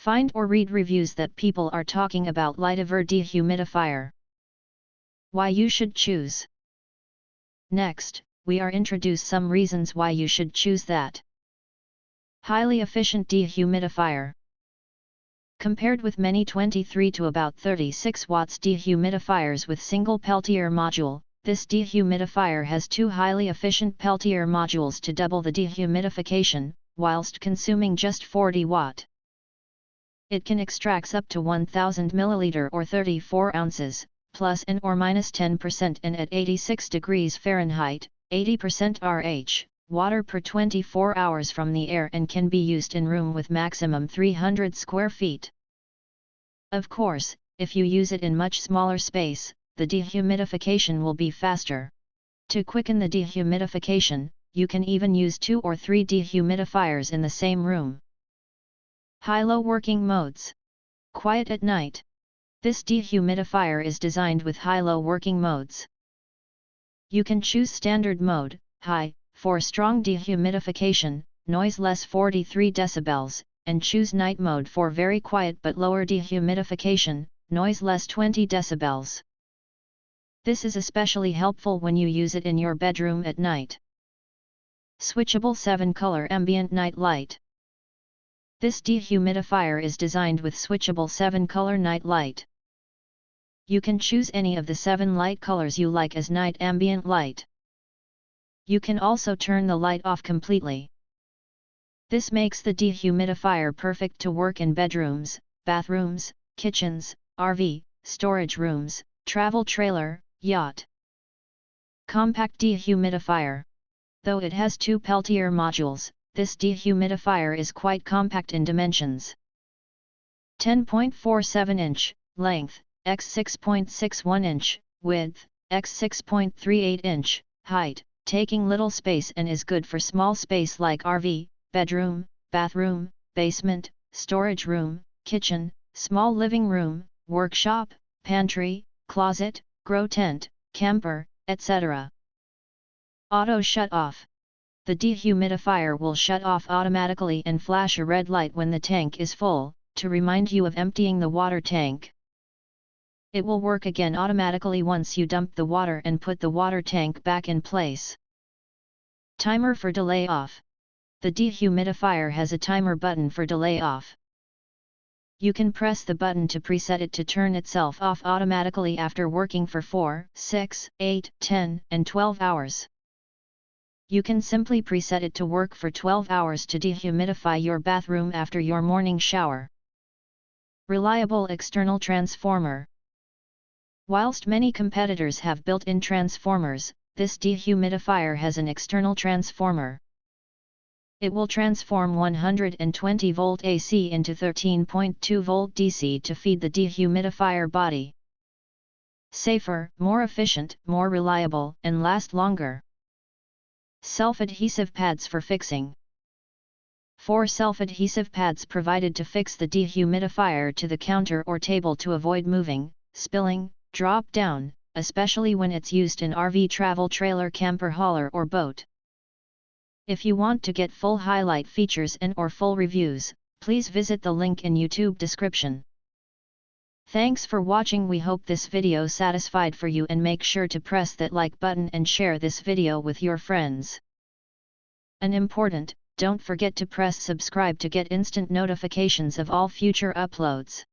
Find or read reviews that people are talking about Litever Dehumidifier. Why you should choose. Next, we are introduce some reasons why you should choose that. Highly efficient dehumidifier. Compared with many 23 to about 36 watts dehumidifiers with single Peltier module, this dehumidifier has two highly efficient Peltier modules to double the dehumidification, whilst consuming just 40 watt. It can extract up to 1000 ml or 34 ounces, plus and or minus 10% and at 86 degrees Fahrenheit, 80% RH, water per 24 hours from the air and can be used in room with maximum 300 square feet. Of course, if you use it in much smaller space, the dehumidification will be faster. To quicken the dehumidification, you can even use 2 or 3 dehumidifiers in the same room. High-low working modes. Quiet at night. This dehumidifier is designed with high-low working modes. You can choose standard mode, high, for strong dehumidification, noise less 43 decibels, and choose night mode for very quiet but lower dehumidification, noise less 20 decibels. This is especially helpful when you use it in your bedroom at night. Switchable 7-color ambient night light. This dehumidifier is designed with switchable 7-color night light. You can choose any of the 7 light colors you like as night ambient light. You can also turn the light off completely. This makes the dehumidifier perfect to work in bedrooms, bathrooms, kitchens, RV, storage rooms, travel trailer, yacht. Compact dehumidifier. Though it has 2 Peltier modules, this dehumidifier is quite compact in dimensions. 10.47 inch, length, x 6.61 inch, width, x 6.38 inch, height, taking little space and is good for small space like RV, bedroom, bathroom, basement, storage room, kitchen, small living room, workshop, pantry, closet, grow tent, camper, etc. Auto shut off. The dehumidifier will shut off automatically and flash a red light when the tank is full, to remind you of emptying the water tank. It will work again automatically once you dump the water and put the water tank back in place. Timer for delay off. The dehumidifier has a timer button for delay off. You can press the button to preset it to turn itself off automatically after working for 4, 6, 8, 10, and 12 hours. You can simply preset it to work for 12 hours to dehumidify your bathroom after your morning shower. Reliable external transformer. Whilst many competitors have built-in transformers, this dehumidifier has an external transformer. It will transform 120 volt AC into 13.2 volt DC to feed the dehumidifier body. Safer, more efficient, more reliable, and last longer. Self-adhesive pads for fixing. 4 self-adhesive pads provided to fix the dehumidifier to the counter or table to avoid moving, spilling, drop down, especially when it's used in RV travel trailer camper hauler or boat. If you want to get full highlight features and or full reviews, please visit the link in YouTube description. Thanks for watching. We hope this video satisfied for you and make sure to press that like button and share this video with your friends. And important, don't forget to press subscribe to get instant notifications of all future uploads.